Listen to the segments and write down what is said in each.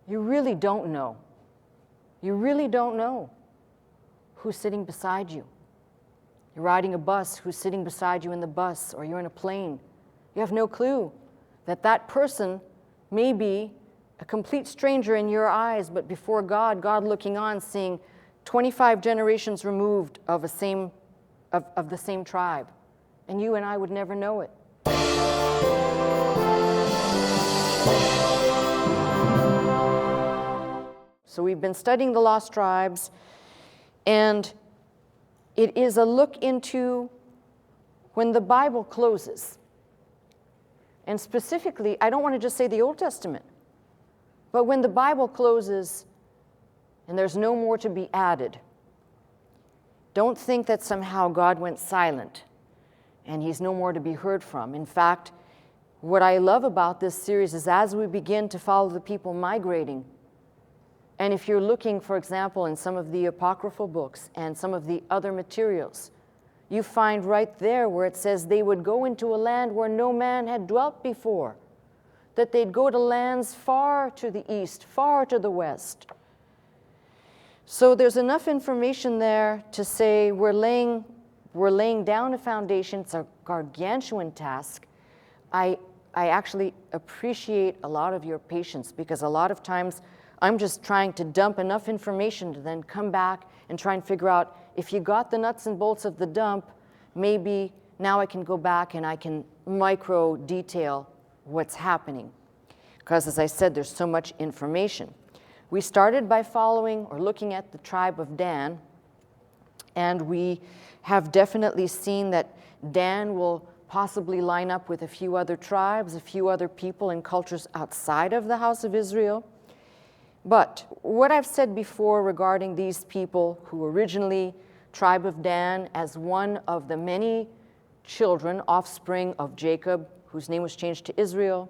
You really don't know. You really don't know who's sitting beside you. You're riding a bus, who's sitting beside you in the bus, or you're in a plane. You have no clue that that person may be a complete stranger in your eyes, but before God, God looking on, seeing 25 generations removed of the same tribe. And you and I would never know it. So we've been studying the lost tribes, and it is a look into when the Bible closes. And specifically, I don't want to just say the Old Testament, but when the Bible closes and there's no more to be added, don't think that somehow God went silent and he's no more to be heard from. In fact, what I love about this series is as we begin to follow the people migrating, and if you're looking, for example, in some of the apocryphal books and some of the other materials, you find right there where it says they would go into a land where no man had dwelt before, that they'd go to lands far to the east, far to the west. So there's enough information there to say we're laying down a foundation. It's a gargantuan task. I actually appreciate a lot of your patience, because a lot of times I'm just trying to dump enough information to then come back and try and figure out if you got the nuts and bolts of the dump, maybe now I can go back and I can micro detail what's happening. Because as I said, there's so much information. We started by following or looking at the tribe of Dan, and we have definitely seen that Dan will possibly line up with a few other tribes, a few other people and cultures outside of the house of Israel. But what I've said before regarding these people who originally, tribe of Dan, as one of the many children, offspring of Jacob, whose name was changed to Israel.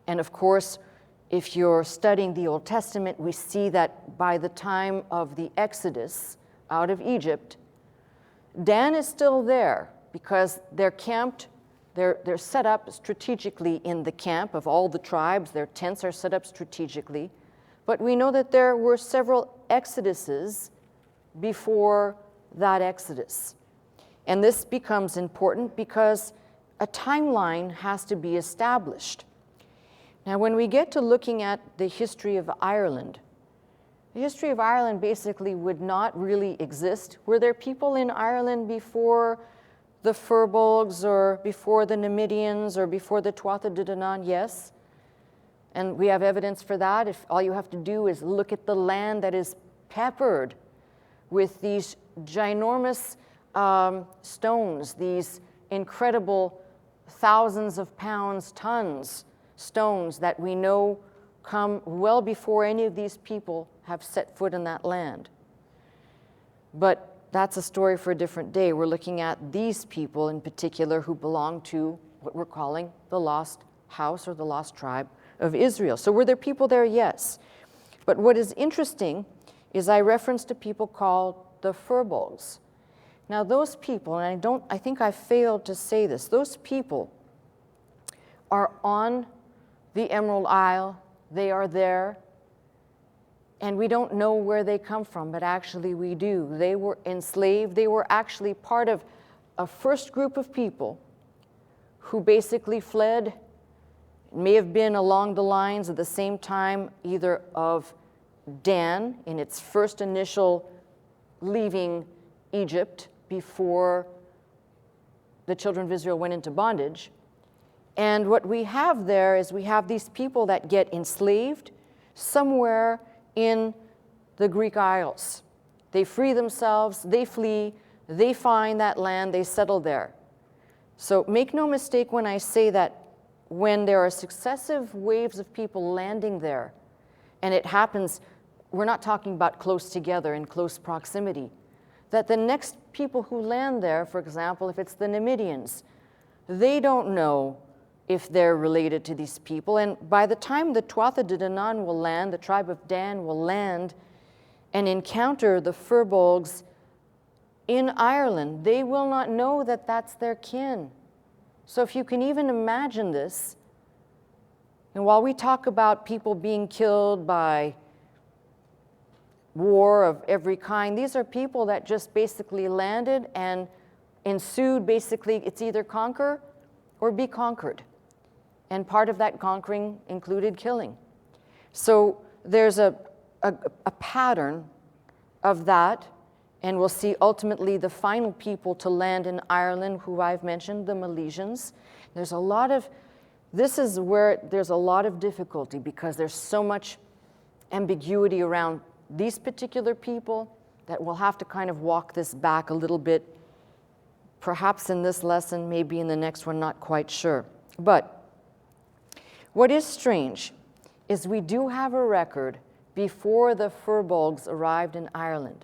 And of course, if you're studying the Old Testament, we see that by the time of the Exodus out of Egypt, Dan is still there because they're camped. They're set up strategically in the camp of all the tribes. Their tents are set up strategically. But we know that there were several exoduses before that exodus. And this becomes important because a timeline has to be established. Now, when we get to looking at the history of Ireland, the history of Ireland basically would not really exist. Were there people in Ireland before the Firbolgs or before the Numidians or before the Tuatha De Danann? Yes. And we have evidence for that. If all you have to do is look at the land that is peppered with these ginormous stones, these incredible thousands of pounds, tons stones that we know come well before any of these people have set foot in that land. But that's a story for a different day. We're looking at these people in particular who belong to what we're calling the lost house or the lost tribe of Israel. So were there people there? Yes. But what is interesting is I referenced a people called the Firbolgs. Now those people, and I think I failed to say this, those people are on the Emerald Isle. They are there. And we don't know where they come from, but actually we do. They were enslaved. They were actually part of a first group of people who basically fled. It may have been along the lines at the same time either of Dan in its first initial leaving Egypt before the children of Israel went into bondage. And what we have there is we have these people that get enslaved somewhere in the Greek Isles. They free themselves, they flee, they find that land, they settle there. So make no mistake when I say that when there are successive waves of people landing there, and it happens, we're not talking about close together in close proximity, that the next people who land there, for example, if it's the Numidians, they don't know if they're related to these people. And by the time the Tuatha De Danann will land, the tribe of Dan will land and encounter the Firbolgs in Ireland, they will not know that that's their kin. So if you can even imagine this, And while we talk about people being killed by war of every kind, these are people that just basically landed and ensued, basically, it's either conquer or be conquered. And part of that conquering included killing. So there's a pattern of that, and we'll see ultimately the final people to land in Ireland, who I've mentioned, the Milesians. There's a lot of, this is where there's a lot of difficulty because there's so much ambiguity around these particular people that we'll have to kind of walk this back a little bit, perhaps in this lesson, maybe in the next one, not quite sure. But what is strange is we do have a record before the Firbolgs arrived in Ireland.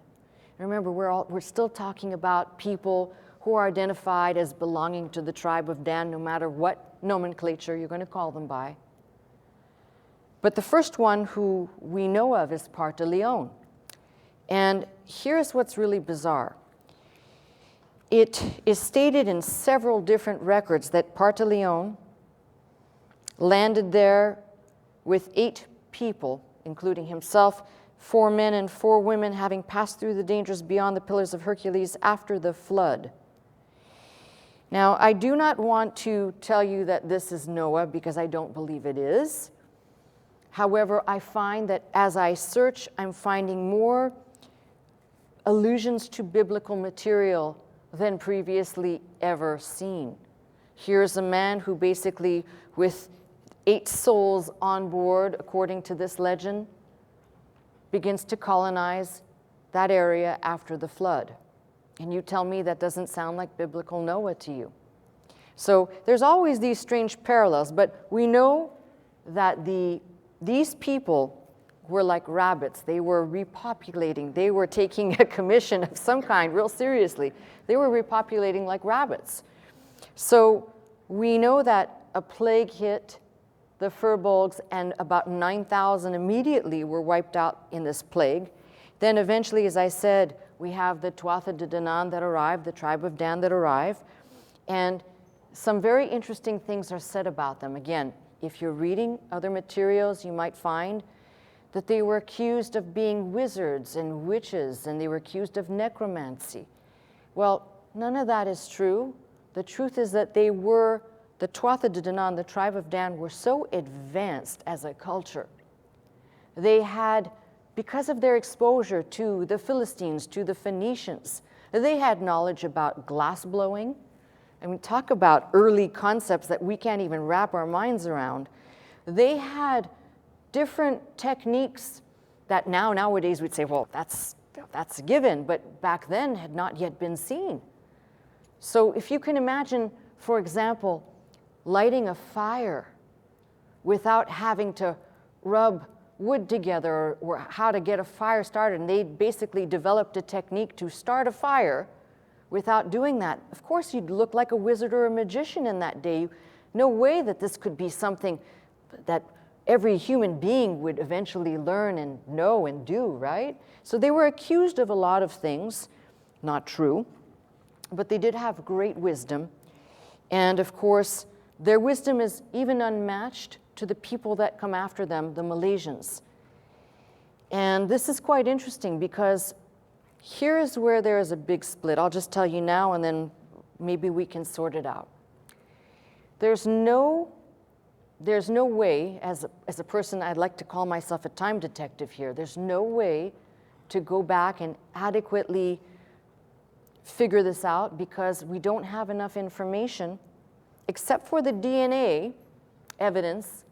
Remember, we're still talking about people who are identified as belonging to the tribe of Dan, no matter what nomenclature you're going to call them by. But the first one who we know of is Part de Leon. And here's what's really bizarre. It is stated in several different records that Part de Leon landed there with 8 people, including himself, 4 men and 4 women, having passed through the dangers beyond the Pillars of Hercules after the flood. Now, I do not want to tell you that this is Noah because I don't believe it is. However, I find that as I search, I'm finding more allusions to biblical material than previously ever seen. Here's a man who basically, with 8 souls on board, according to this legend, begins to colonize that area after the flood. And you tell me that doesn't sound like biblical Noah to you. So there's always these strange parallels, but we know that these people were like rabbits. They were repopulating. They were taking a commission of some kind real seriously. They were repopulating like rabbits. So we know that a plague hit the Firbolgs, and about 9,000 immediately were wiped out in this plague. Then eventually, as I said, we have the Tuatha De Danann that arrived, the tribe of Dan that arrived, and some very interesting things are said about them. Again, if you're reading other materials, you might find that they were accused of being wizards and witches, and they were accused of necromancy. Well, none of that is true. The truth is that they were, the Tuatha De Danann, the tribe of Dan, were so advanced as a culture. They had, because of their exposure to the Philistines, to the Phoenicians, they had knowledge about glass blowing. I mean, talk about early concepts that we can't even wrap our minds around. They had different techniques that nowadays we'd say, well, that's a given, but back then had not yet been seen. So if you can imagine, for example, lighting a fire without having to rub wood together or how to get a fire started, and they basically developed a technique to start a fire without doing that. Of course, you'd look like a wizard or a magician in that day. No way that this could be something that every human being would eventually learn and know and do, right? So they were accused of a lot of things, not true, but they did have great wisdom. And of course, their wisdom is even unmatched to the people that come after them, the Milesians. And this is quite interesting because here is where there is a big split. I'll just tell you now, and then maybe we can sort it out. There's no way, as a person, I'd like to call myself a time detective here, there's no way to go back and adequately figure this out because we don't have enough information, except for the DNA evidence,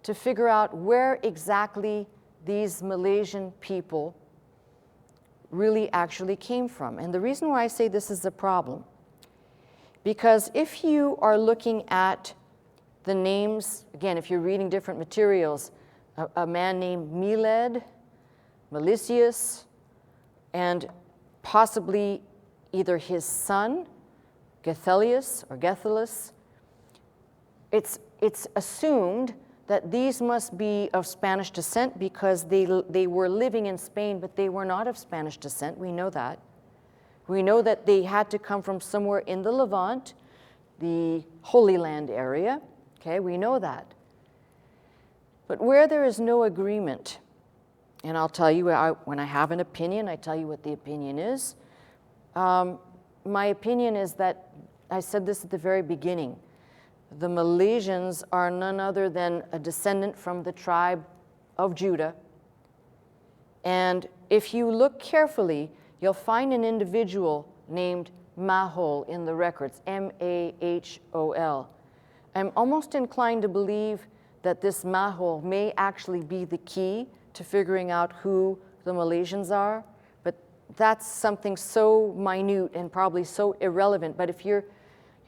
to figure out where exactly these Milesian people really actually came from. And the reason why I say this is a problem, because if you are looking at the names, again, if you're reading different materials, a man named Meled, Melisius, and possibly either his son, Gethelius or Gethelus, it's assumed that these must be of Spanish descent because they were living in Spain, but they were not of Spanish descent. We know that. We know that they had to come from somewhere in the Levant, the Holy Land area. Okay, we know that. But where there is no agreement, and I'll tell you, when I have an opinion, I tell you what the opinion is. My opinion is that, I said this at the very beginning, the Malaysians are none other than a descendant from the tribe of Judah. And if you look carefully, you'll find an individual named Mahol in the records, M-A-H-O-L. I'm almost inclined to believe that this Mahol may actually be the key to figuring out who the Malaysians are, but that's something so minute and probably so irrelevant. But if you're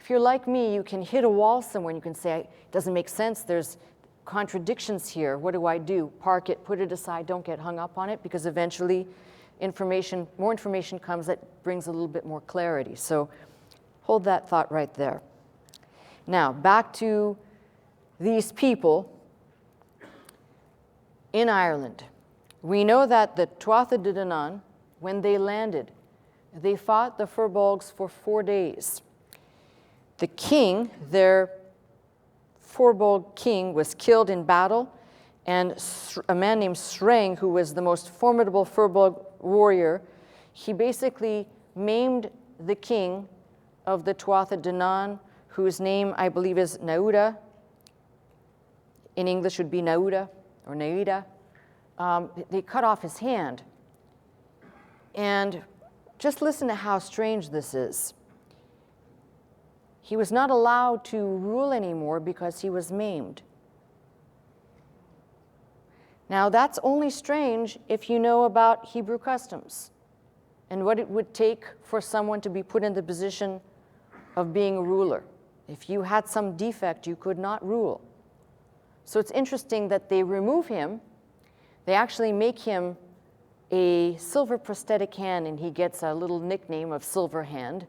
like me, you can hit a wall somewhere and you can say, it doesn't make sense, there's contradictions here, what do? Park it, put it aside, don't get hung up on it, because eventually more information comes that brings a little bit more clarity. So hold that thought right there. Now, back to these people in Ireland. We know that the Tuatha De Danann, when they landed, they fought the Firbolgs for 4 days. The king, their Firbolg king, was killed in battle, and a man named Sreng, who was the most formidable Firbolg warrior, he basically maimed the king of the Tuatha De Danann, whose name I believe is Nauda. In English would be Nauda or Naida. They cut off his hand. And just listen to how strange this is. He was not allowed to rule anymore because he was maimed. Now, that's only strange if you know about Hebrew customs and what it would take for someone to be put in the position of being a ruler. If you had some defect, you could not rule. So it's interesting that they remove him. They actually make him a silver prosthetic hand, and he gets a little nickname of Silver Hand.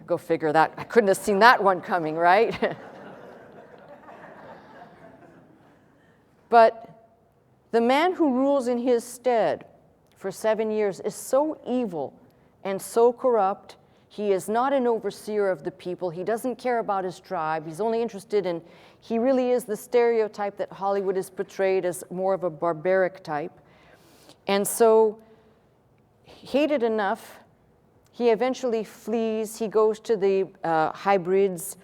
Go figure that. I couldn't have seen that one coming, right? But the man who rules in his stead for 7 years is so evil and so corrupt. He is not an overseer of the people. He doesn't care about his tribe. He's only interested in, he really is the stereotype that Hollywood is portrayed as more of a barbaric type. And so, hated enough, he eventually flees. He goes to the Hybrids,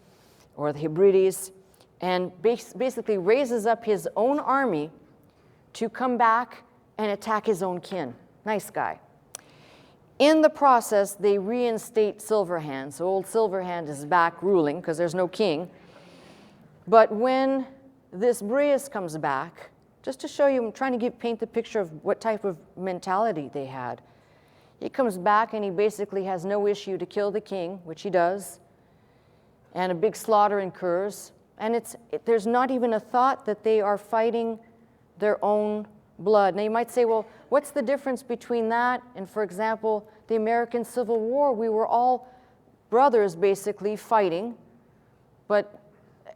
or the Hebrides, and basically raises up his own army to come back and attack his own kin. Nice guy. In the process, they reinstate Silverhand. So old Silverhand is back ruling because there's no king. But when this Breus comes back, just to show you, I'm trying to paint the picture of what type of mentality they had. He comes back and he basically has no issue to kill the king, which he does, and a big slaughter incurs. And there's not even a thought that they are fighting their own blood. Now you might say, well, what's the difference between that and, for example, the American Civil War? We were all brothers basically fighting, but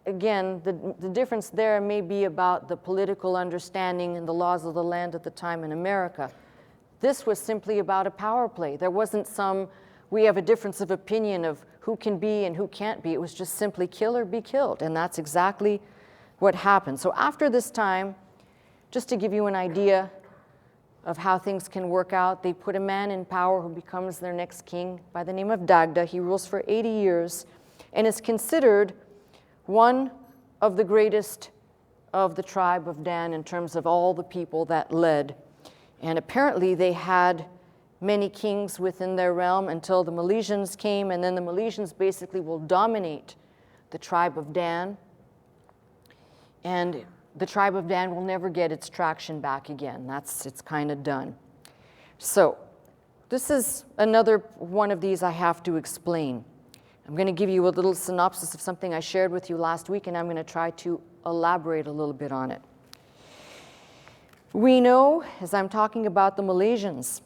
again, the difference there may be about the political understanding and the laws of the land at the time in America. This was simply about a power play. There wasn't we have a difference of opinion of who can be and who can't be. It was just simply kill or be killed, and that's exactly what happened. So after this time, just to give you an idea of how things can work out, they put a man in power who becomes their next king by the name of Dagda. He rules for 80 years and is considered one of the greatest of the tribe of Dan in terms of all the people that led. And apparently they had many kings within their realm until the Milesians came, and then the Milesians basically will dominate the tribe of Dan. And the tribe of Dan will never get its traction back again. It's kind of done. So this is another one of these I have to explain. I'm going to give you a little synopsis of something I shared with you last week, and I'm going to try to elaborate a little bit on it. We know, as I'm talking about the Milesians,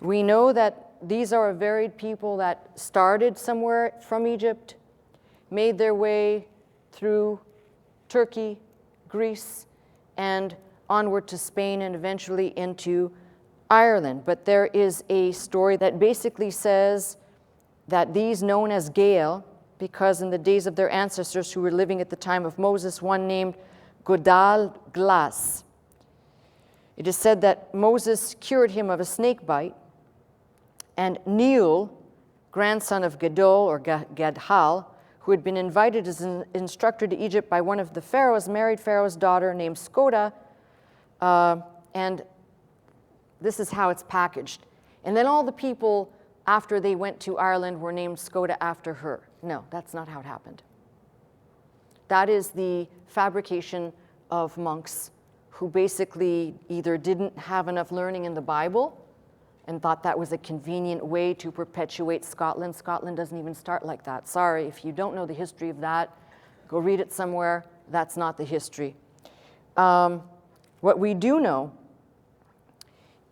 we know that these are a varied people that started somewhere from Egypt, made their way through Turkey, Greece, and onward to Spain, and eventually into Ireland. But there is a story that basically says that these known as Gael, because in the days of their ancestors who were living at the time of Moses, one named godal glass. It is said that Moses cured him of a snake bite, and Neil, grandson of Gadol or Gadhal, who had been invited as an instructor to Egypt by one of the pharaohs, married Pharaoh's daughter named Skoda, and this is how it's packaged. And then all the people, after they went to Ireland, were named Skoda after her. No, that's not how it happened. That is the fabrication of monks who basically either didn't have enough learning in the Bible and thought that was a convenient way to perpetuate Scotland. Scotland doesn't even start like that. Sorry, if you don't know the history of that, go read it somewhere. That's not the history. What we do know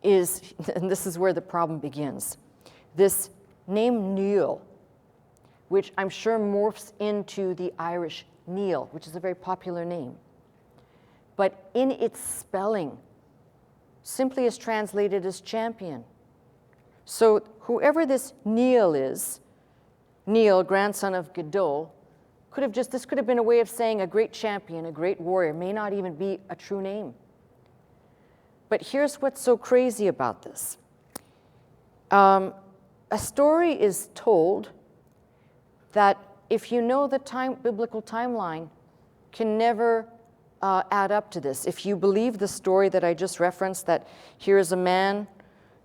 is, and this is where the problem begins, this name Neil, which I'm sure morphs into the Irish Neil, which is a very popular name, but in its spelling simply is translated as champion. So whoever this Neil is, Neil, grandson of Gadol, this could have been a way of saying a great champion, a great warrior, may not even be a true name. But here's what's so crazy about this. A story is told that, if you know the biblical timeline, can never add up to this. If you believe the story that I just referenced, that here is a man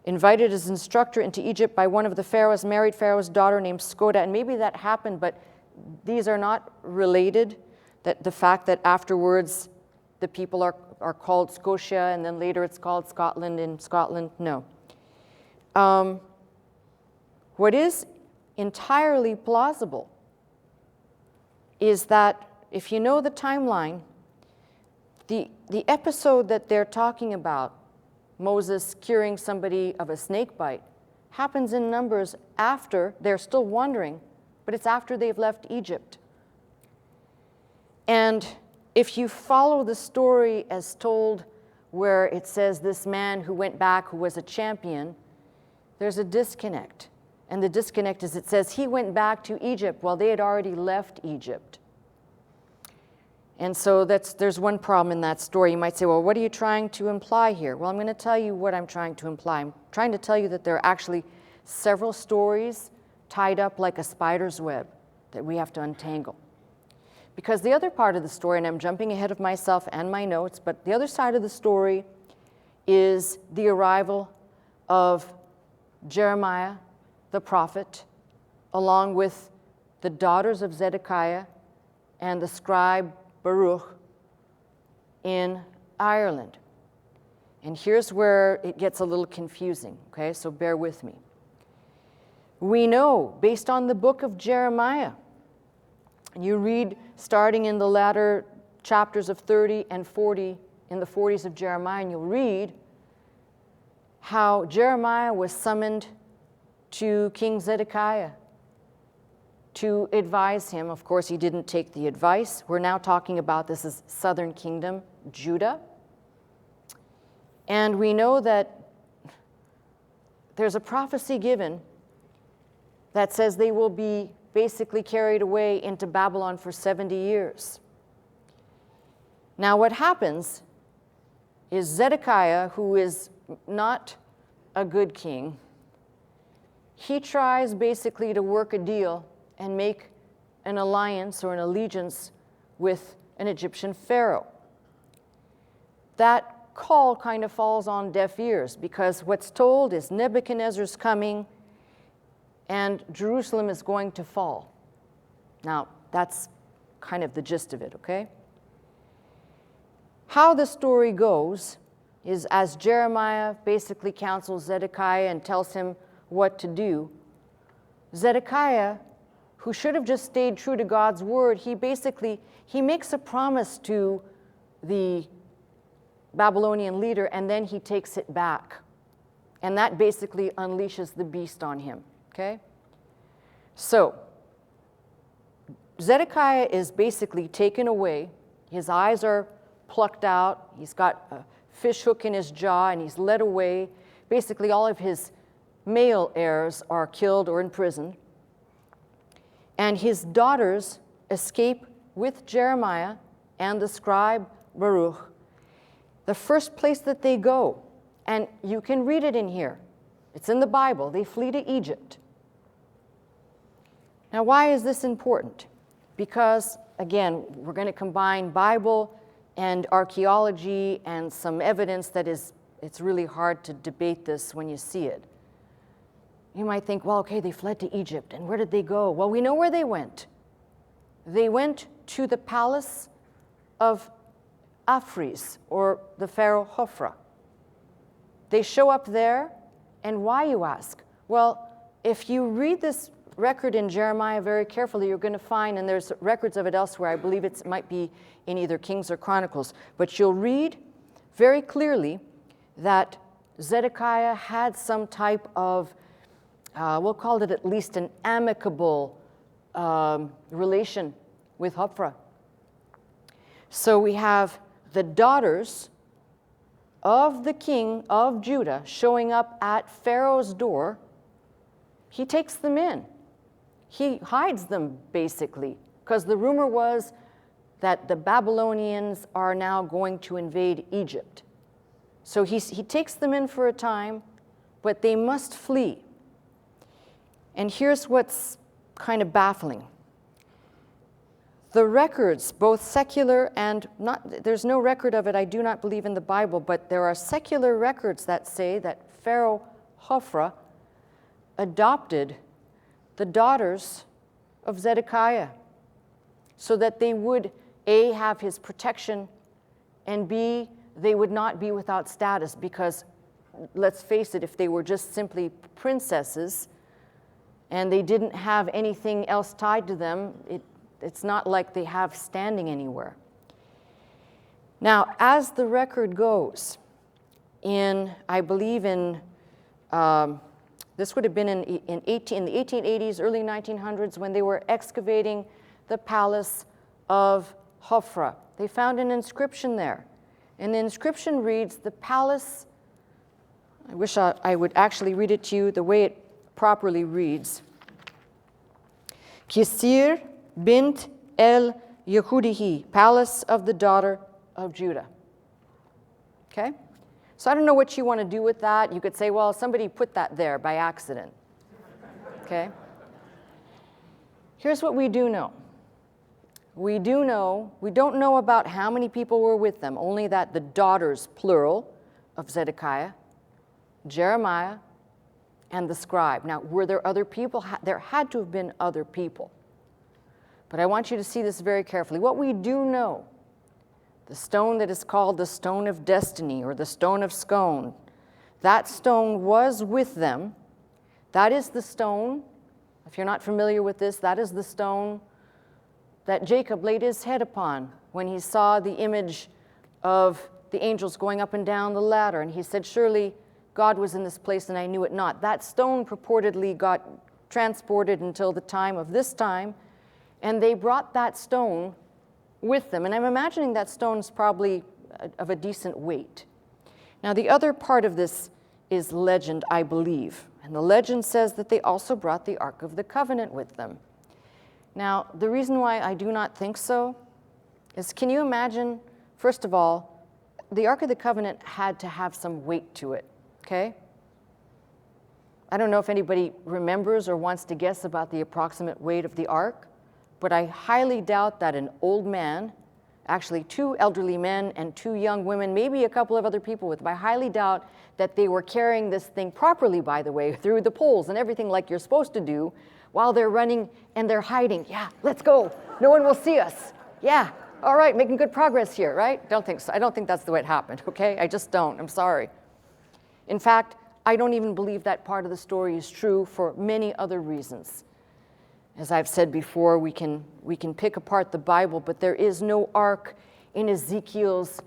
invited as instructor into Egypt by one of the pharaohs, married Pharaoh's daughter named Skoda, and maybe that happened, but these are not related, that the fact that afterwards the people are called Scotia, and then later it's called Scotland in Scotland, no. What is entirely plausible is that, if you know the timeline, the episode that they're talking about, Moses curing somebody of a snake bite, happens in Numbers after, they're still wandering, but it's after they've left Egypt. And if you follow the story as told, where it says this man who went back who was a champion, there's a disconnect. And the disconnect is, it says he went back to Egypt while they had already left Egypt. And so there's one problem in that story. You might say, well, what are you trying to imply here? Well, I'm going to tell you what I'm trying to imply. I'm trying to tell you that there are actually several stories tied up like a spider's web that we have to untangle. Because the other part of the story, and I'm jumping ahead of myself and my notes, but the other side of the story is the arrival of Jeremiah, the prophet, along with the daughters of Zedekiah and the scribe Baruch in Ireland. And here's where it gets a little confusing, okay? So bear with me. We know, based on the book of Jeremiah, and you read starting in the latter chapters of 30 and 40, in the 40s of Jeremiah, and you'll read how Jeremiah was summoned to King Zedekiah to advise him. Of course, he didn't take the advice. We're now talking about this as southern kingdom, Judah. And we know that there's a prophecy given that says they will be basically carried away into Babylon for 70 years. Now, what happens is Zedekiah, who is not a good king, he tries basically to work a deal and make an alliance or an allegiance with an Egyptian pharaoh. That call kind of falls on deaf ears, because what's told is Nebuchadnezzar's coming and Jerusalem is going to fall. Now, that's kind of the gist of it, okay? How the story goes is, as Jeremiah basically counsels Zedekiah and tells him what to do, Zedekiah, who should have just stayed true to God's word, he makes a promise to the Babylonian leader, and then he takes it back. And that basically unleashes the beast on him, okay? So, Zedekiah is basically taken away. His eyes are plucked out. He's got a fish hook in his jaw, and he's led away. Basically, all of his male heirs are killed or imprisoned. And his daughters escape with Jeremiah and the scribe Baruch, the first place that they go, and you can read it in here, it's in the Bible, they flee to Egypt. Now, why is this important? Because, again, we're going to combine Bible and archaeology and some evidence that it's really hard to debate this when you see it. You might think, well, okay, they fled to Egypt, and where did they go? Well, we know where they went. They went to the palace of Afris, or the pharaoh Hofra. They show up there, and why, you ask? Well, if you read this record in Jeremiah very carefully, you're going to find, and there's records of it elsewhere, I believe it might be in either Kings or Chronicles, but you'll read very clearly that Zedekiah had some type of, we'll call it at least an amicable relation with Hofra. So we have the daughters of the king of Judah showing up at Pharaoh's door. He takes them in. He hides them, basically, because the rumor was that the Babylonians are now going to invade Egypt. So he takes them in for a time, but they must flee. And here's what's kind of baffling. The records, both secular and not, there's no record of it, I do not believe, in the Bible, but there are secular records that say that Pharaoh Hofra adopted the daughters of Zedekiah so that they would, A, have his protection, and B, they would not be without status, because, let's face it, if they were just simply princesses and they didn't have anything else tied to them, it's not like they have standing anywhere. Now, as the record goes, I believe this would have been in the 1880s, early 1900s, when they were excavating the palace of Hofra. They found an inscription there. And the inscription reads, the palace, I wish I would actually read it to you the way it properly reads. Kisir bint el Yehudihi, palace of the daughter of Judah. Okay? So I don't know what you want to do with that. You could say, well, somebody put that there by accident. Okay? Here's what we do know. We don't know about how many people were with them, only that the daughters, plural, of Zedekiah, Jeremiah, and the scribe. Now, were there other people? There had to have been other people. But I want you to see this very carefully. What we do know, the stone that is called the stone of destiny, or the stone of scone, that stone was with them. That is the stone, if you're not familiar with this, that is the stone that Jacob laid his head upon when he saw the image of the angels going up and down the ladder. And he said, surely God was in this place and I knew it not. That stone purportedly got transported until the time of this time, and they brought that stone with them. And I'm imagining that stone's probably of a decent weight. Now, the other part of this is legend, I believe. And the legend says that they also brought the Ark of the Covenant with them. Now, the reason why I do not think so is, can you imagine, first of all, the Ark of the Covenant had to have some weight to it, okay? I don't know if anybody remembers or wants to guess about the approximate weight of the Ark, but I highly doubt that an old man, actually 2 elderly men and 2 young women, maybe a couple of other people with them, I highly doubt that they were carrying this thing properly, by the way, through the poles and everything like you're supposed to do, while they're running and they're hiding. Yeah, let's go. No one will see us. Yeah, all right, making good progress here, right? Don't think so. I don't think that's the way it happened, okay? I just don't. I'm sorry. In fact, I don't even believe that part of the story is true for many other reasons. As I've said before, we can pick apart the Bible, but there is no ark in Ezekiel's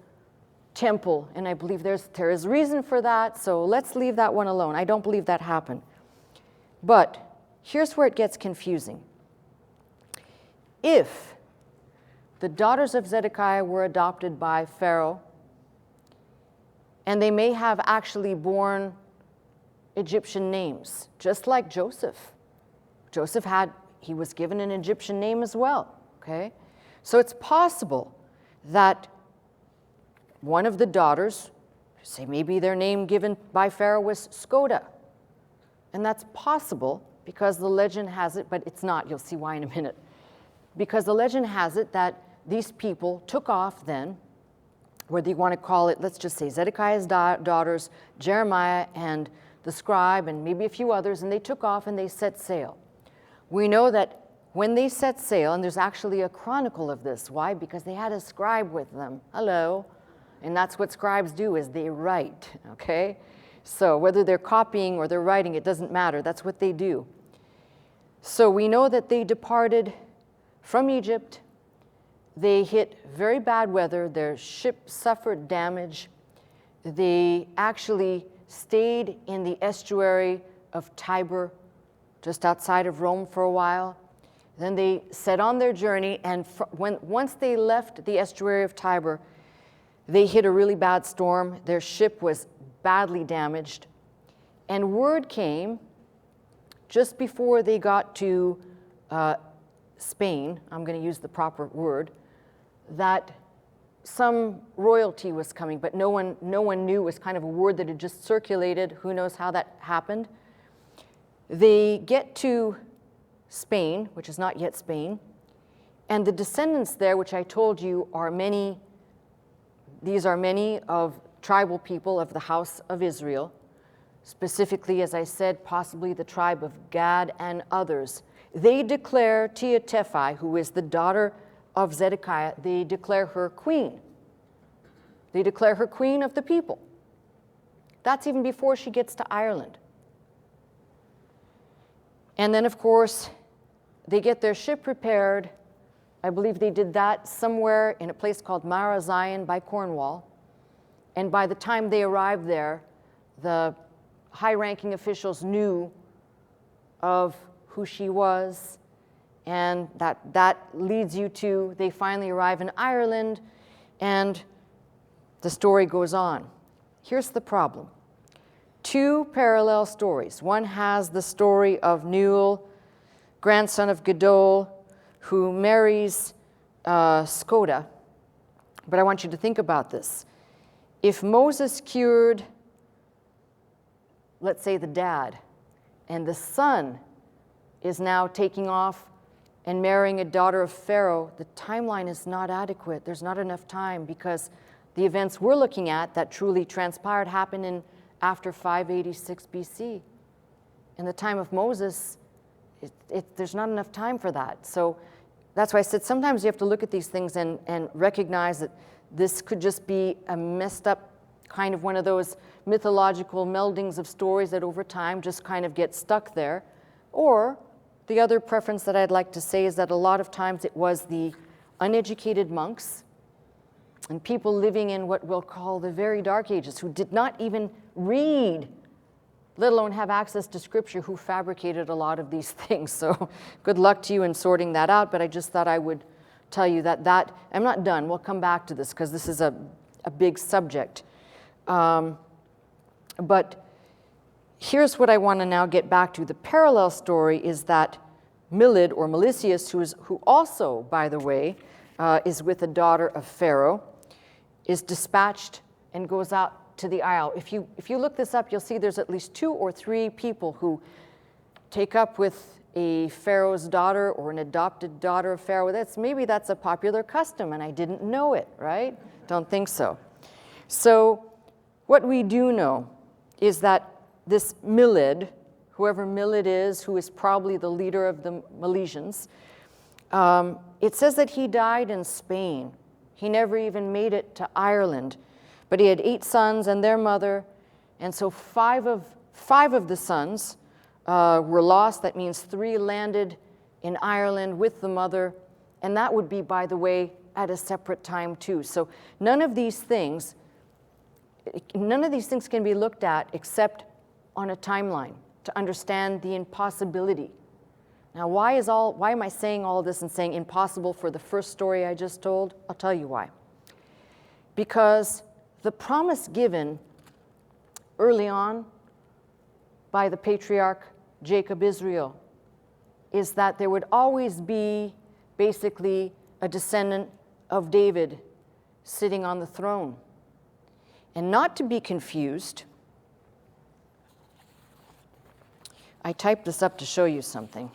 temple, and I believe there is reason for that, so let's leave that one alone. I don't believe that happened. But here's where it gets confusing. If the daughters of Zedekiah were adopted by Pharaoh, and they may have actually borne Egyptian names, just like Joseph. Joseph he was given an Egyptian name as well, okay? So it's possible that one of the daughters, say maybe their name given by Pharaoh was Skoda. And that's possible because the legend has it, but it's not. You'll see why in a minute. Because the legend has it that these people took off then, whether you want to call it, let's just say Zedekiah's daughters, Jeremiah and the scribe, and maybe a few others, and they took off and they set sail. We know that when they set sail, and there's actually a chronicle of this. Why? Because they had a scribe with them. Hello. And that's what scribes do, is they write, okay? So whether they're copying or they're writing, it doesn't matter. That's what they do. So we know that they departed from Egypt. They hit very bad weather. Their ship suffered damage. They actually stayed in the estuary of Tiber, just outside of Rome for a while. Then they set on their journey, and once they left the estuary of Tiber, they hit a really bad storm. Their ship was badly damaged. And word came just before they got to Spain, I'm going to use the proper word, that some royalty was coming, but no one knew. It was kind of a word that had just circulated. Who knows how that happened? They get to Spain, which is not yet Spain, and the descendants there, which I told you are many, these are many of tribal people of the house of Israel, specifically, as I said, possibly the tribe of Gad and others. They declare Teotephi, who is the daughter of Zedekiah, they declare her queen. They declare her queen of the people. That's even before she gets to Ireland. And then, of course, they get their ship repaired. I believe they did that somewhere in a place called Mara Zion by Cornwall. And by the time they arrived there, the high-ranking officials knew of who she was, and that leads you to, they finally arrive in Ireland, and the story goes on. Here's the problem. Two parallel stories. One has the story of Newell, grandson of Gedol, who marries Skoda. But I want you to think about this. If Moses cured, let's say, the dad, and the son is now taking off and marrying a daughter of Pharaoh, the timeline is not adequate. There's not enough time, because the events we're looking at that truly transpired happened in after 586 BC. In the time of Moses, there's not enough time for that. So that's why I said sometimes you have to look at these things and recognize that this could just be a messed up kind of one of those mythological meldings of stories that over time just kind of get stuck there. Or the other preference that I'd like to say is that a lot of times it was the uneducated monks and people living in what we'll call the very dark ages, who did not even read, let alone have access to scripture, who fabricated a lot of these things. So good luck to you in sorting that out, but I just thought I would tell you that I'm not done. We'll come back to this because this is a big subject. But here's what I want to now get back to. The parallel story is that Milid, or Melisius, who also, by the way, is with a daughter of Pharaoh, is dispatched and goes out to the isle. If you look this up, you'll see there's at least 2 or 3 people who take up with a Pharaoh's daughter or an adopted daughter of Pharaoh. Maybe that's a popular custom, and I didn't know it, right? Don't think so. So what we do know is that this Milid, whoever Milid is, who is probably the leader of the Milesians, it says that he died in Spain. He never even made it to Ireland. But he had 8 sons and their mother, and so 5 of the sons were lost. That means 3 landed in Ireland with the mother, and that would be, by the way, at a separate time too. So none of these things can be looked at except on a timeline to understand the impossibility. Now, why am I saying all this and saying impossible for the first story I just told? I'll tell you why. Because the promise given early on by the patriarch Jacob Israel is that there would always be basically a descendant of David sitting on the throne. And not to be confused, I typed this up to show you something.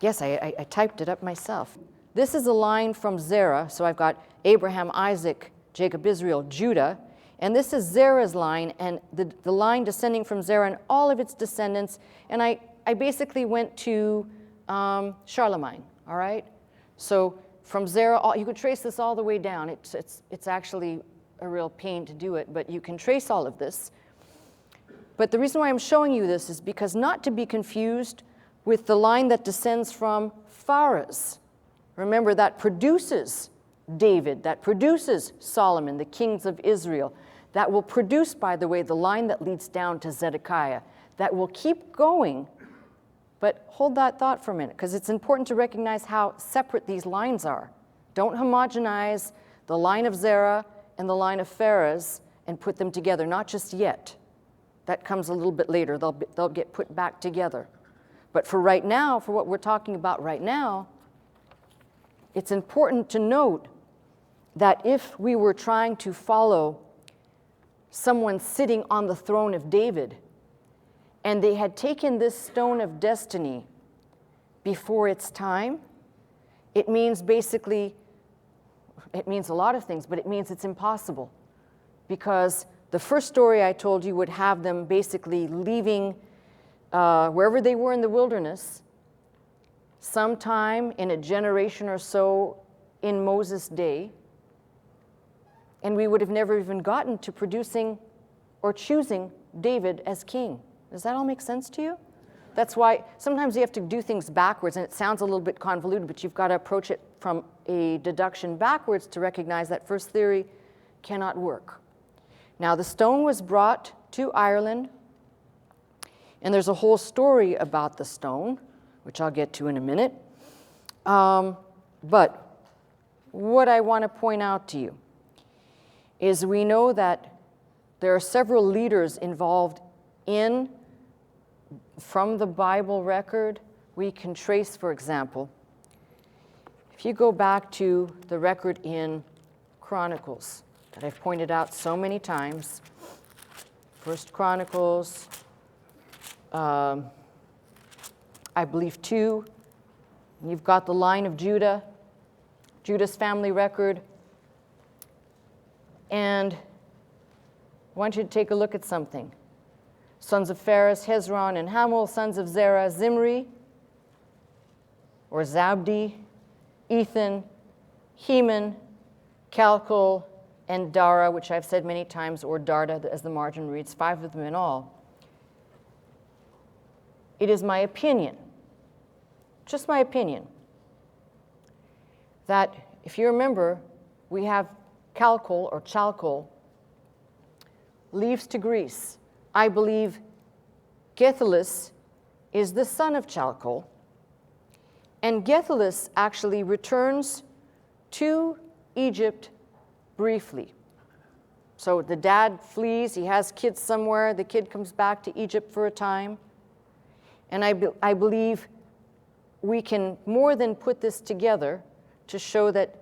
Yes, I typed it up myself. This is a line from Zerah. So I've got Abraham, Isaac, Jacob, Israel, Judah. And this is Zerah's line, and the line descending from Zerah and all of its descendants. And I basically went to Charlemagne, all right? So from Zerah, you could trace this all the way down. It's actually a real pain to do it, but you can trace all of this. But the reason why I'm showing you this is because not to be confused with the line that descends from Pharez. Remember, that produces David, that produces Solomon, the kings of Israel. That will produce, by the way, the line that leads down to Zedekiah. That will keep going. But hold that thought for a minute, because it's important to recognize how separate these lines are. Don't homogenize the line of Zerah and the line of Pharez and put them together, not just yet. That comes a little bit later. They'll get put back together. But for right now, for what we're talking about right now, it's important to note that if we were trying to follow someone sitting on the throne of David, and they had taken this stone of destiny before its time, it means basically, it means a lot of things, but it means it's impossible. Because the first story I told you would have them basically leaving wherever they were in the wilderness, sometime in a generation or so in Moses' day, and we would have never even gotten to producing or choosing David as king. Does that all make sense to you? That's why sometimes you have to do things backwards, and it sounds a little bit convoluted, but you've got to approach it from a deduction backwards to recognize that first theory cannot work. Now, the stone was brought to Ireland, and there's a whole story about the stone, which I'll get to in a minute. But what I want to point out to you is we know that there are several leaders involved in, from the Bible record, we can trace, for example, if you go back to the record in Chronicles that I've pointed out so many times, First Chronicles, I believe 2, and you've got the line of Judah, Judah's family record, and I want you to take a look at something. Sons of Pharez, Hezron, and Hamul, sons of Zerah, Zimri, or Zabdi, Ethan, Heman, Calcol, and Dara, which I've said many times, or Darda, as the margin reads, 5 of them in all. It is my opinion, just my opinion, that if you remember, we have Calcol, or Chalcol, leaves to Greece. I believe Gethelus is the son of Chalcol, and Gethelus actually returns to Egypt briefly. So the dad flees, he has kids somewhere, the kid comes back to Egypt for a time, and I believe we can more than put this together to show that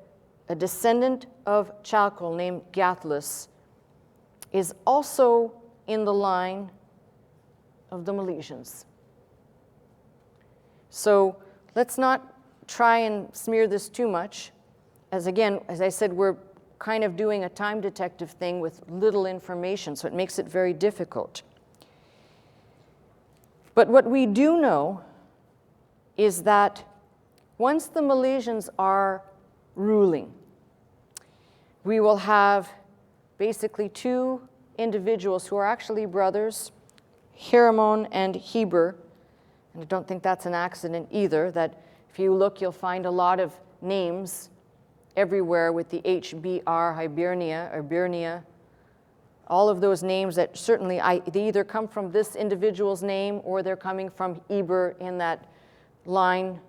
a descendant of Chalcol named Gethelus is also in the line of the Milesians. So let's not try and smear this too much. As again, as I said, we're kind of doing a time detective thing with little information, so it makes it very difficult. But what we do know is that once the Milesians are ruling, we will have basically 2 individuals who are actually brothers, Hiramon and Heber. And I don't think that's an accident either, that if you look, you'll find a lot of names everywhere with the HBR, Hibernia, or Birnia, all of those names that certainly they either come from this individual's name or they're coming from Eber in that line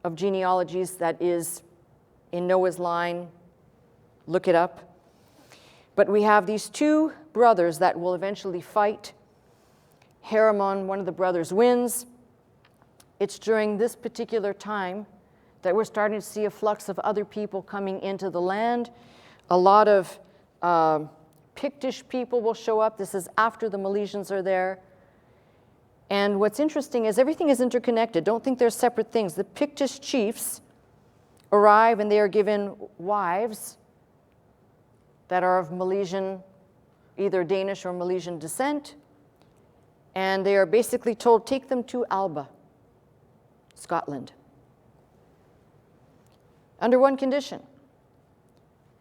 of genealogies that is in Noah's line. Look it up. But we have these 2 brothers that will eventually fight. Hiramon, one of the brothers, wins. It's during this particular time that we're starting to see a flux of other people coming into the land. A lot of Pictish people will show up. This is after the Milesians are there. And what's interesting is everything is interconnected. Don't think they're separate things. The Pictish chiefs arrive and they are given wives that are of Milesian, either Danish or Milesian descent. And they are basically told, take them to Alba, Scotland. Under one condition,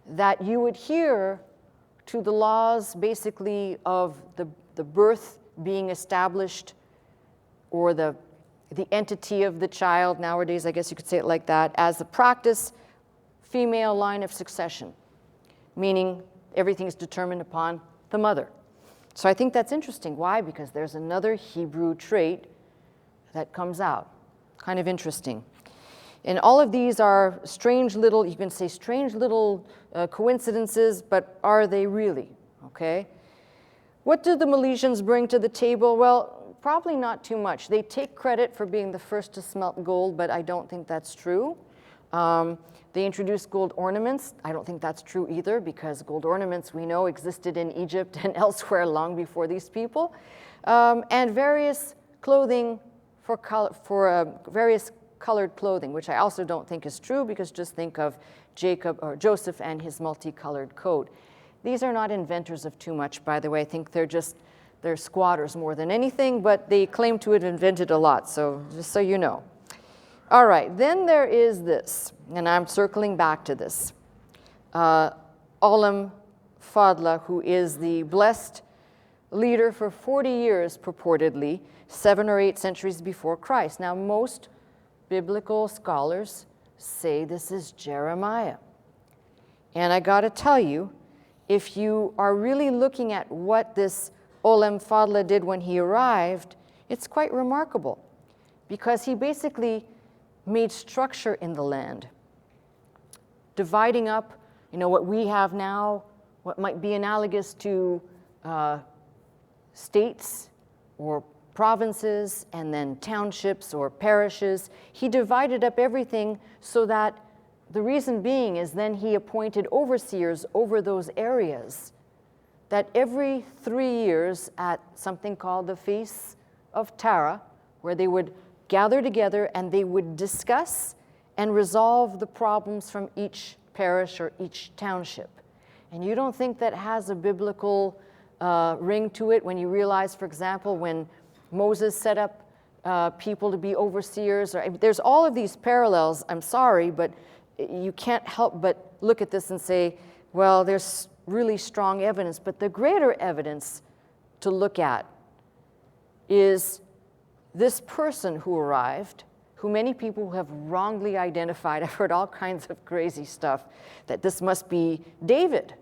that you adhere to the laws basically of the birth being established, or the entity of the child, nowadays I guess you could say it like that, as the practice female line of succession, meaning everything is determined upon the mother. So I think that's interesting. Why? Because there's another Hebrew trait that comes out. Kind of interesting. And all of these are strange little, you can say strange little coincidences, but are they really? Okay. What do the Milesians bring to the table? Well, probably not too much. They take credit for being the first to smelt gold, but I don't think that's true. They introduced gold ornaments. I don't think that's true either, because gold ornaments, we know, existed in Egypt and elsewhere long before these people. And various clothing for various colored clothing, which I also don't think is true, because just think of Jacob or Joseph and his multicolored coat. These are not inventors of too much, by the way. I think they're squatters more than anything, but they claim to have invented a lot, so just so you know. All right, then there is this, and I'm circling back to this. Olam Fadla, who is the blessed leader for 40 years, purportedly, 7 or 8 centuries before Christ. Now, most biblical scholars say this is Jeremiah. And I got to tell you, if you are really looking at what this Olam Fadla did when he arrived, it's quite remarkable, because he basically made structure in the land, dividing up, what we have now, what might be analogous to states or provinces, and then townships or parishes. He divided up everything so that the reason being is then he appointed overseers over those areas, that every 3 years at something called the Feast of Tara, where they would gather together and they would discuss and resolve the problems from each parish or each township. And you don't think that has a biblical ring to it when you realize, for example, when Moses set up people to be overseers, there's all of these parallels. I'm sorry, but you can't help but look at this and say, well, there's really strong evidence. But the greater evidence to look at is this person who arrived, who many people have wrongly identified. I've heard all kinds of crazy stuff, that this must be David.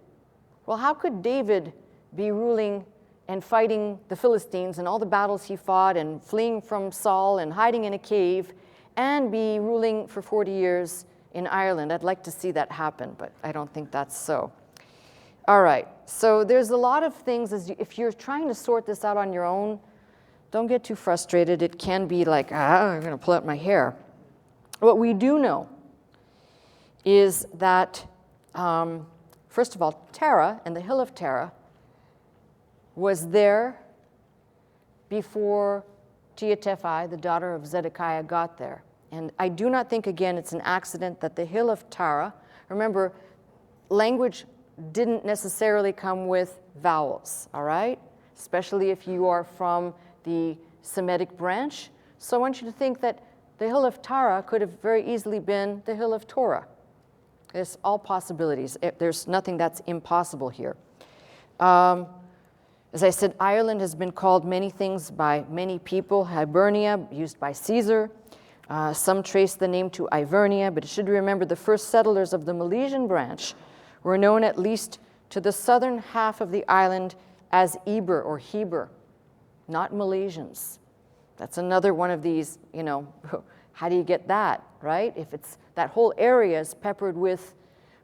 Well, how could David be ruling and fighting the Philistines and all the battles he fought and fleeing from Saul and hiding in a cave and be ruling for 40 years in Ireland? I'd like to see that happen, but I don't think that's so. All right, so there's a lot of things. If you're trying to sort this out on your own, don't get too frustrated. It can be like, I'm going to pull out my hair. What we do know is that, first of all, Tara and the hill of Tara was there before Teotephai, the daughter of Zedekiah, got there. And I do not think, again, it's an accident that the hill of Tara, remember, language didn't necessarily come with vowels, all right? Especially if you are from the Semitic branch. So I want you to think that the hill of Tara could have very easily been the hill of Torah. There's all possibilities. There's nothing that's impossible here. As I said, Ireland has been called many things by many people. Hibernia, used by Caesar. Some trace the name to Ivernia, but you should remember the first settlers of the Milesian branch were known at least to the southern half of the island as Eber or Heber, not Milesians. That's another one of these, how do you get that, right? If it's that whole area is peppered with,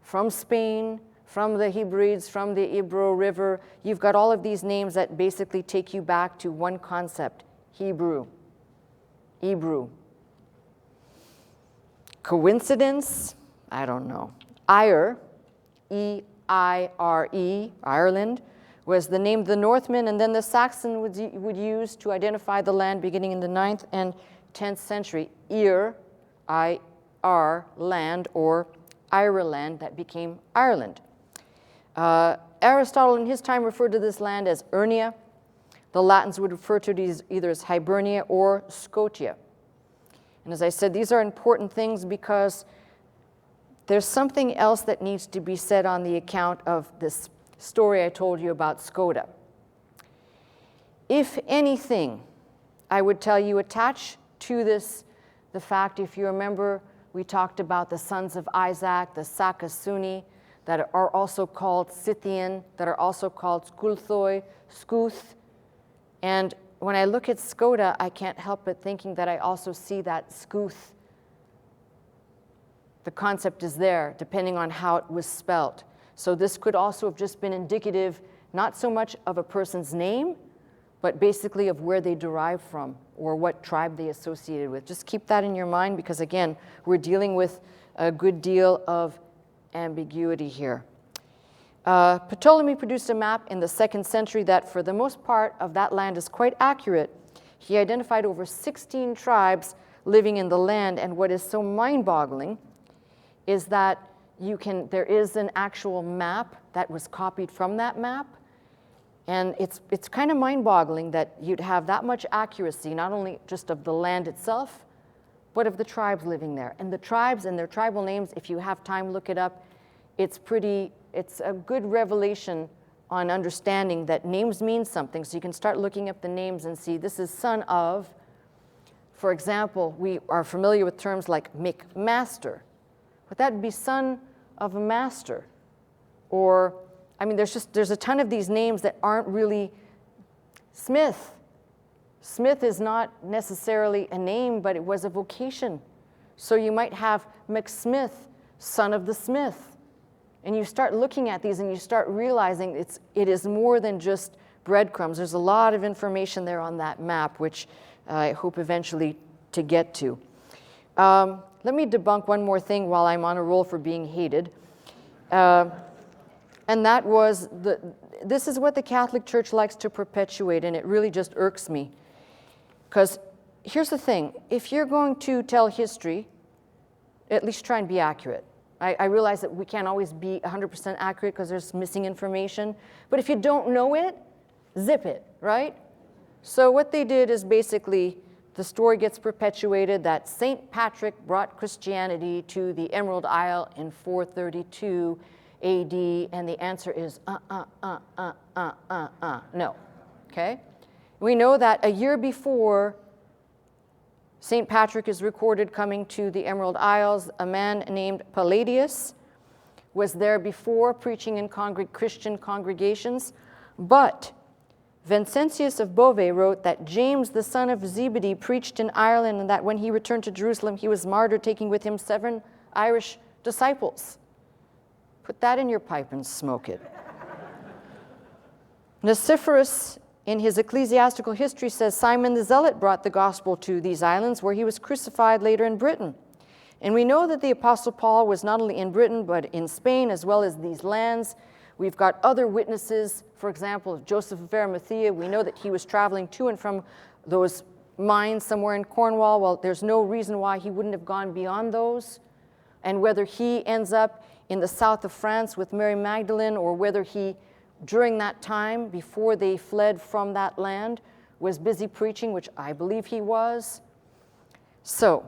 from Spain, from the Hebrides, from the Ebro River, you've got all of these names that basically take you back to one concept, Hebrew. Coincidence? I don't know. Ire, E-I-R-E, Ireland, was the name the Northmen, and then the Saxon would use to identify the land beginning in the 9th and 10th century. Ir, I-R, land, or Ireland, that became Ireland. Aristotle in his time referred to this land as Urnia. The Latins would refer to it either as Hibernia or Scotia. And as I said, these are important things because there's something else that needs to be said on the account of this story I told you about Skoda. If anything, I would tell you attach to this the fact, if you remember, we talked about the sons of Isaac, the Sakasuni, that are also called Scythian, that are also called Skulthoi, Skuth. And when I look at Skoda, I can't help but thinking that I also see that Skuth. The concept is there, depending on how it was spelt. So this could also have just been indicative, not so much of a person's name, but basically of where they derive from or what tribe they associated with. Just keep that in your mind because, again, we're dealing with a good deal of ambiguity here. Ptolemy produced a map in the 2nd century that, for the most part of that land, is quite accurate. He identified over 16 tribes living in the land, and what is so mind-boggling is that there is an actual map that was copied from that map, and it's kind of mind-boggling that you'd have that much accuracy, not only just of the land itself, but of the tribes living there. And the tribes and their tribal names, if you have time, look it up. It's a good revelation on understanding that names mean something. So you can start looking up the names and see this is son of, for example, we are familiar with terms like McMaster, but that would be son of a master. Or, I mean, there's a ton of these names that aren't really Smith. Smith is not necessarily a name, but it was a vocation. So you might have McSmith, son of the Smith. And you start looking at these and you start realizing it is more than just breadcrumbs. There's a lot of information there on that map, which I hope eventually to get to. Let me debunk one more thing while I'm on a roll for being hated. And that was, this is what the Catholic Church likes to perpetuate, and it really just irks me. Because here's the thing, if you're going to tell history, at least try and be accurate. I realize that we can't always be 100% accurate because there's missing information, but if you don't know it, zip it, right? So what they did is basically, the story gets perpetuated that St. Patrick brought Christianity to the Emerald Isle in 432 AD, and the answer is no, okay? We know that a year before St. Patrick is recorded coming to the Emerald Isles, a man named Palladius was there before preaching in Christian congregations, but Vincentius of Beauvais wrote that James, the son of Zebedee, preached in Ireland, and that when he returned to Jerusalem, he was martyred, taking with him 7 Irish disciples. Put that in your pipe and smoke it. Nicephorus, in his ecclesiastical history, says Simon the Zealot brought the gospel to these islands, where he was crucified later in Britain. And we know that the Apostle Paul was not only in Britain, but in Spain, as well as these lands. We've got other witnesses, for example, Joseph of Arimathea. We know that he was traveling to and from those mines somewhere in Cornwall. Well, there's no reason why he wouldn't have gone beyond those. And whether he ends up in the south of France with Mary Magdalene, or whether he, during that time, before they fled from that land, was busy preaching, which I believe he was. So,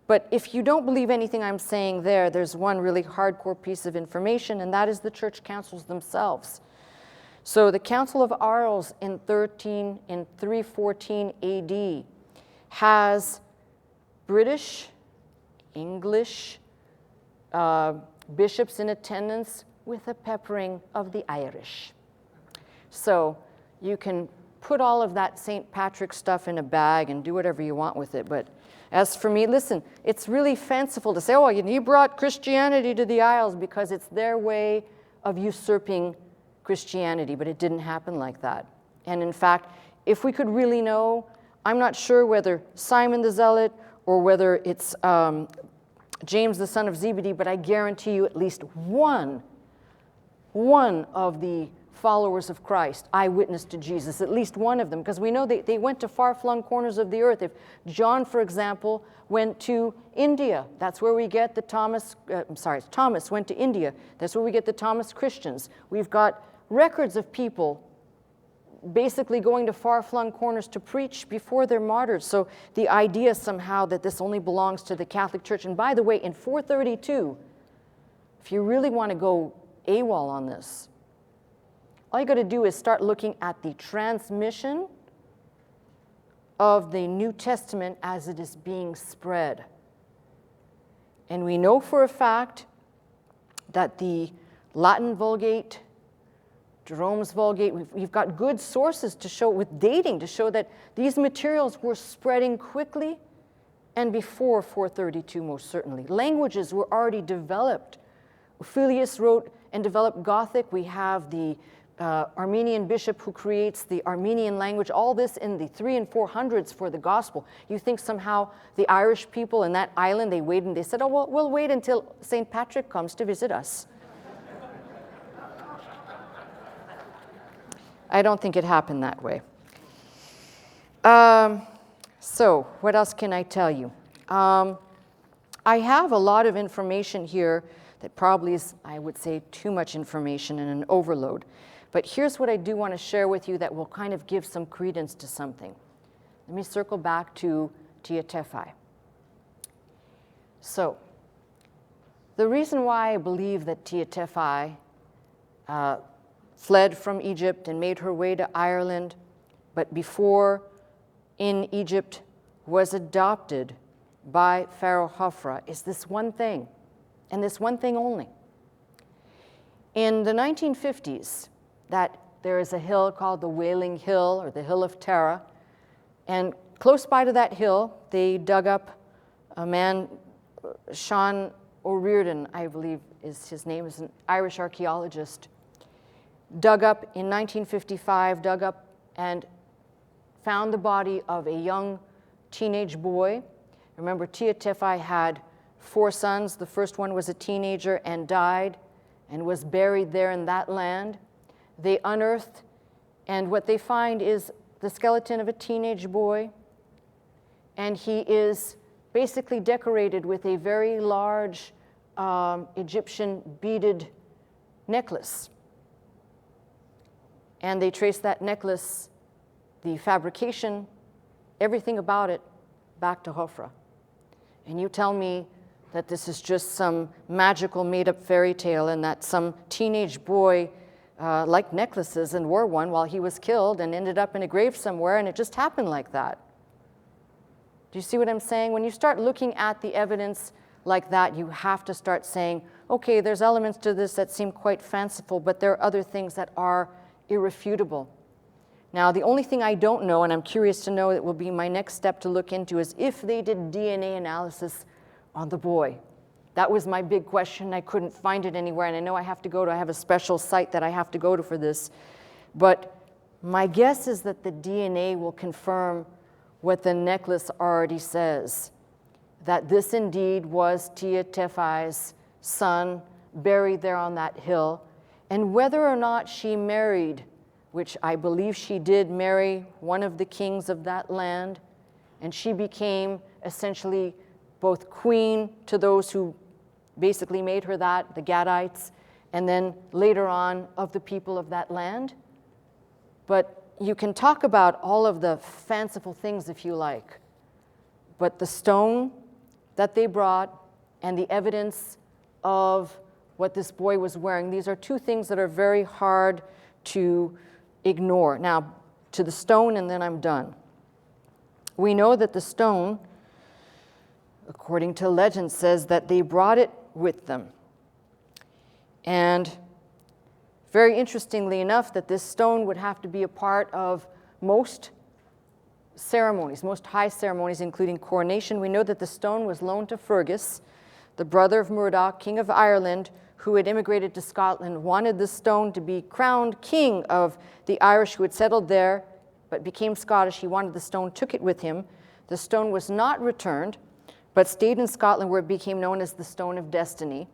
but if you don't believe anything I'm saying there's one really hardcore piece of information, and that is the church councils themselves. So the Council of Arles in 314 AD has British, English bishops in attendance, with a peppering of the Irish. So you can put all of that St. Patrick stuff in a bag and do whatever you want with it. But as for me, listen, it's really fanciful to say, oh, he brought Christianity to the Isles, because it's their way of usurping Christianity, but it didn't happen like that. And in fact, if we could really know, I'm not sure whether Simon the Zealot or whether it's James the son of Zebedee, but I guarantee you at least one of the followers of Christ, eyewitness to Jesus, at least one of them, because we know they went to far-flung corners of the earth. If John, for example, went to India, that's where we get the Thomas went to India, that's where we get the Thomas Christians. We've got records of people basically going to far-flung corners to preach before they're martyred. So the idea somehow that this only belongs to the Catholic Church, and by the way, in 432, if you really want to go AWOL on this, all you got to do is start looking at the transmission of the New Testament as it is being spread. And we know for a fact that the Latin Vulgate, Jerome's Vulgate, we've got good sources to show, with dating, to show that these materials were spreading quickly and before 432, most certainly. Languages were already developed. Ophelius wrote and developed Gothic. We have the Armenian bishop who creates the Armenian language, all this in the 300s and 400s for the gospel. You think somehow the Irish people in that island, they waited and they said, oh, well, we'll wait until St. Patrick comes to visit us. I don't think it happened that way. So what else can I tell you? I have a lot of information here that probably is, I would say, too much information and an overload. But here's what I do want to share with you that will kind of give some credence to something. Let me circle back to Tia Tephi. So the reason why I believe that Tia Tephi fled from Egypt and made her way to Ireland, but before in Egypt was adopted by Pharaoh Khafra, is this one thing, and this one thing only. In the 1950s, that there is a hill called the Wailing Hill, or the Hill of Tara, and close by to that hill, they dug up a man, Sean O'Riordan, I believe is his name, is an Irish archaeologist, dug up in 1955, dug up and found the body of a young teenage boy. Remember, Tia Tephi had 4 sons. The first one was a teenager and died and was buried there in that land. They unearthed, and what they find is the skeleton of a teenage boy, and he is basically decorated with a very large Egyptian beaded necklace. And they trace that necklace, the fabrication, everything about it, back to Khafra. And you tell me that this is just some magical made-up fairy tale and that some teenage boy liked necklaces and wore one while he was killed and ended up in a grave somewhere, and it just happened like that. Do you see what I'm saying? When you start looking at the evidence like that, you have to start saying, okay, there's elements to this that seem quite fanciful, but there are other things that are irrefutable. Now, the only thing I don't know, and I'm curious to know, that will be my next step to look into, is if they did DNA analysis on the boy. That was my big question. I couldn't find it anywhere, and I know I have a special site that I have to go to for this. But my guess is that the DNA will confirm what the necklace already says, that this indeed was Tia Tephi's son buried there on that hill, and whether or not she married, which I believe she did marry one of the kings of that land, and she became essentially both queen to those who basically made her that, the Gadites, and then later on of the people of that land. But you can talk about all of the fanciful things if you like, but the stone that they brought and the evidence of what this boy was wearing, these are two things that are very hard to ignore. Now, to the stone, and then I'm done. We know that the stone, according to legend, says that they brought it with them. And very interestingly enough, that this stone would have to be a part of most ceremonies, most high ceremonies, including coronation. We know that the stone was loaned to Fergus, the brother of Murdoch, king of Ireland, who had immigrated to Scotland, wanted the stone to be crowned king of the Irish who had settled there, but became Scottish. He wanted the stone, took it with him. The stone was not returned, but stayed in Scotland, where it became known as the Stone of Destiny.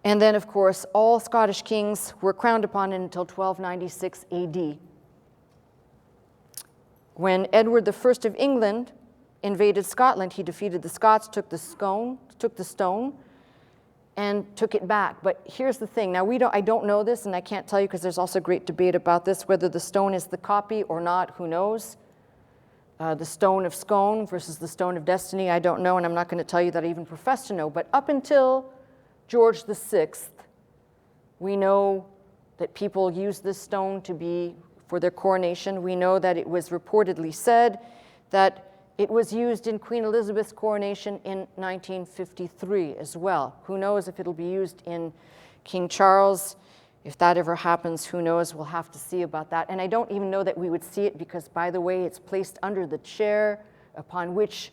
And then, of course, all Scottish kings were crowned upon it until 1296 AD. When Edward I of England invaded Scotland, he defeated the Scots, took the stone, and took it back. But here's the thing. Now, I don't know this, and I can't tell you because there's also great debate about this, whether the stone is the copy or not, who knows? The stone of Scone versus the stone of destiny, I don't know, and I'm not going to tell you that I even profess to know. But up until George VI, we know that people used this stone to be for their coronation. We know that it was reportedly said that it was used in Queen Elizabeth's coronation in 1953 as well. Who knows if it'll be used in King Charles? If that ever happens, who knows? We'll have to see about that. And I don't even know that we would see it because, by the way, it's placed under the chair upon which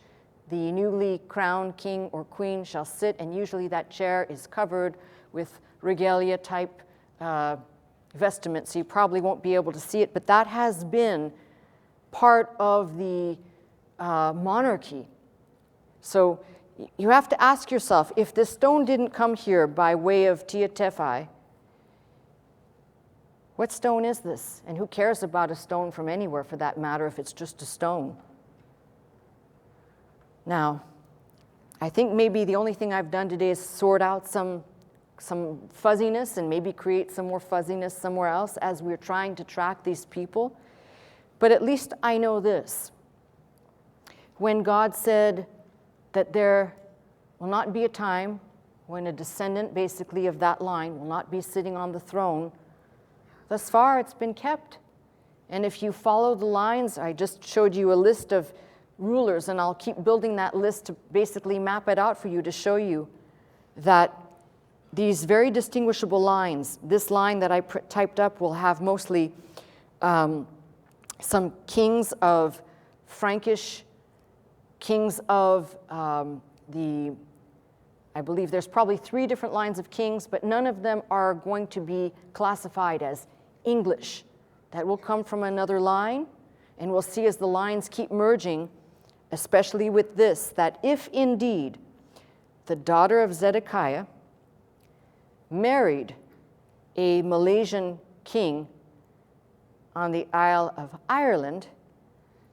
the newly crowned king or queen shall sit, and usually that chair is covered with regalia type vestment, so you probably won't be able to see it, but that has been part of the monarchy. So you have to ask yourself, if this stone didn't come here by way of Tia Tephi, what stone is this? And who cares about a stone from anywhere, for that matter, if it's just a stone? Now, I think maybe the only thing I've done today is sort out some fuzziness and maybe create some more fuzziness somewhere else as we're trying to track these people. But at least I know this. When God said that there will not be a time when a descendant, basically, of that line will not be sitting on the throne, thus far it's been kept. And if you follow the lines, I just showed you a list of rulers, and I'll keep building that list to basically map it out for you to show you that these very distinguishable lines, this line that I typed up will have mostly some kings of Frankish, kings of I believe there's probably 3 different lines of kings, but none of them are going to be classified as English. That will come from another line, and we'll see as the lines keep merging, especially with this, that if indeed the daughter of Zedekiah married a Malaysian king on the Isle of Ireland,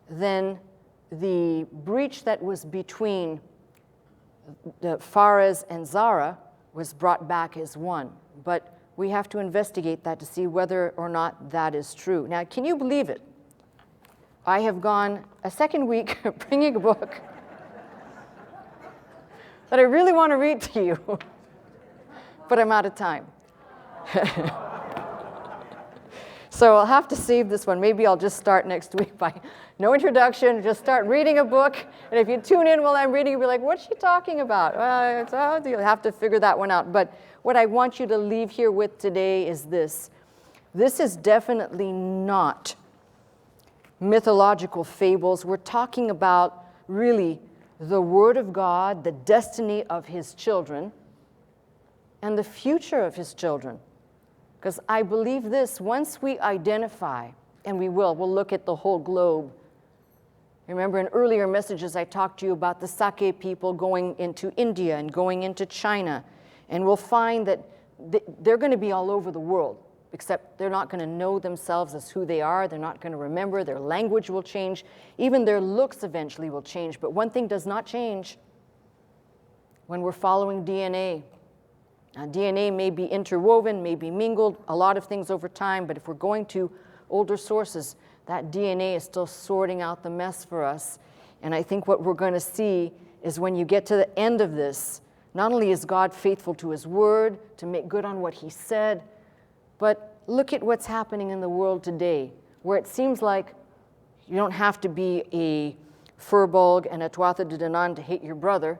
then the breach that was between the Fares and Zara was brought back as one. But we have to investigate that to see whether or not that is true. Now, can you believe it? I have gone a second week bringing a book that I really want to read to you, but I'm out of time. So I'll have to save this one. Maybe I'll just start next week by no introduction, just start reading a book. And if you tune in while I'm reading, you'll be like, what's she talking about? Well, you'll have to figure that one out. But what I want you to leave here with today is this. This is definitely not mythological fables. We're talking about really the Word of God, the destiny of His children, and the future of His children. Because I believe this, once we identify, and we'll look at the whole globe. Remember in earlier messages I talked to you about the Sake people going into India and going into China. And we'll find that they're going to be all over the world, except they're not going to know themselves as who they are. They're not going to remember. Their language will change. Even their looks eventually will change. But one thing does not change when we're following DNA. Now, DNA may be interwoven, may be mingled, a lot of things over time, but if we're going to older sources, that DNA is still sorting out the mess for us. And I think what we're going to see is when you get to the end of this, not only is God faithful to His Word to make good on what He said, but look at what's happening in the world today, where it seems like you don't have to be a furball and a tuatha de danann to hate your brother.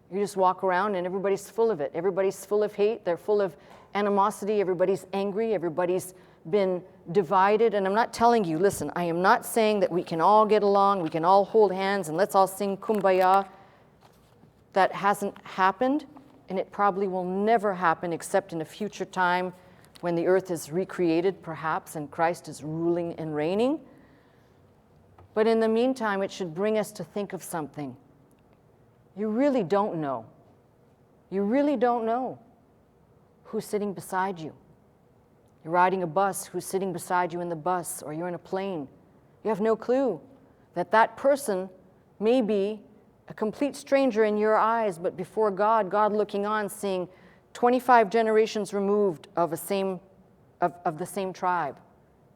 You just walk around and everybody's full of it. Everybody's full of hate. They're full of animosity. Everybody's angry. Everybody's been divided. And I'm not telling you, listen, I am not saying that we can all get along, we can all hold hands, and let's all sing Kumbaya. That hasn't happened, and it probably will never happen except in a future time when the earth is recreated, perhaps, and Christ is ruling and reigning. But in the meantime, it should bring us to think of something. You really don't know. You really don't know who's sitting beside you. You're riding a bus, who's sitting beside you in the bus, or you're in a plane. You have no clue that that person may be a complete stranger in your eyes, but before God, God looking on, seeing 25 generations removed of the same tribe.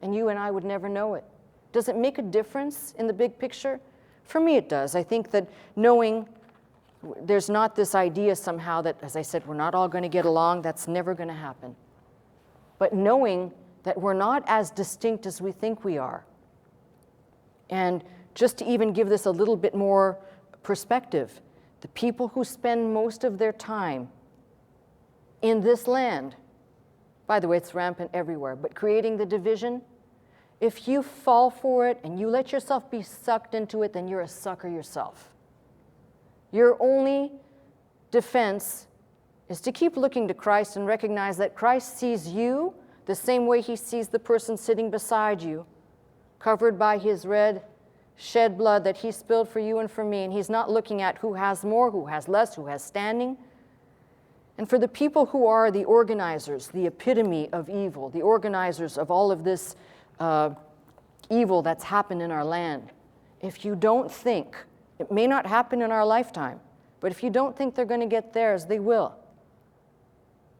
And you and I would never know it. Does it make a difference in the big picture? For me, it does. I think that knowing there's not this idea somehow that, as I said, we're not all going to get along, that's never going to happen. But knowing that we're not as distinct as we think we are. And just to even give this a little bit more perspective, the people who spend most of their time in this land, by the way, it's rampant everywhere, but creating the division, if you fall for it and you let yourself be sucked into it, then you're a sucker yourself. Your only defense is to keep looking to Christ and recognize that Christ sees you the same way he sees the person sitting beside you, covered by his red shed blood that he spilled for you and for me, and he's not looking at who has more, who has less, who has standing. And for the people who are the organizers, the epitome of evil, the organizers of all of this evil that's happened in our land, if you don't think, it may not happen in our lifetime, but if you don't think they're going to get theirs, they will.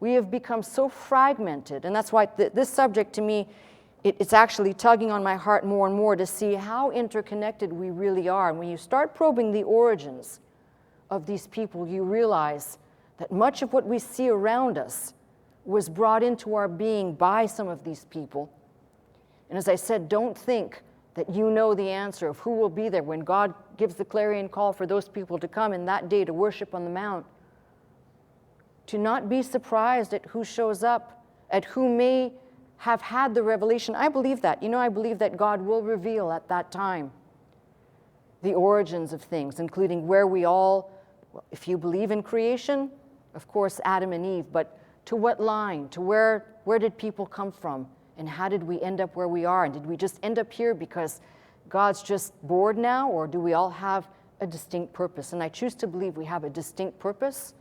We have become so fragmented, and that's why this subject to me, it's actually tugging on my heart more and more to see how interconnected we really are. And when you start probing the origins of these people, you realize that much of what we see around us was brought into our being by some of these people. And as I said, don't think that you know the answer of who will be there when God gives the clarion call for those people to come in that day to worship on the mount. To not be surprised at who shows up, at who may have had the revelation. I believe that. You know, I believe that God will reveal at that time the origins of things, including where we all, well, if you believe in creation, of course, Adam and Eve, but to what line, to where did people come from, and how did we end up where we are? And did we just end up here because God's just bored now, or do we all have a distinct purpose? And I choose to believe we have a distinct purpose,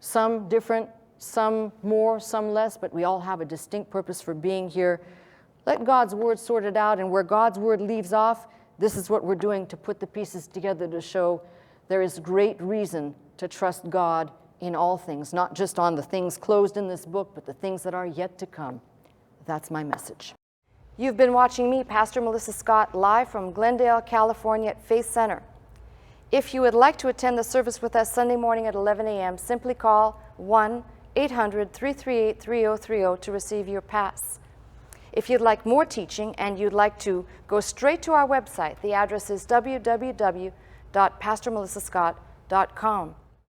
some different, some more, some less, but we all have a distinct purpose for being here. Let God's word sort it out, and where God's word leaves off, this is what we're doing to put the pieces together to show there is great reason to trust God in all things, not just on the things closed in this book, but the things that are yet to come. That's my message. You've been watching me, Pastor Melissa Scott, live from Glendale, California at Faith Center. If you would like to attend the service with us Sunday morning at 11 a.m., simply call 1-800-338-3030 to receive your pass. If you'd like more teaching and you'd like to go straight to our website, the address is www.pastormelissascott.com.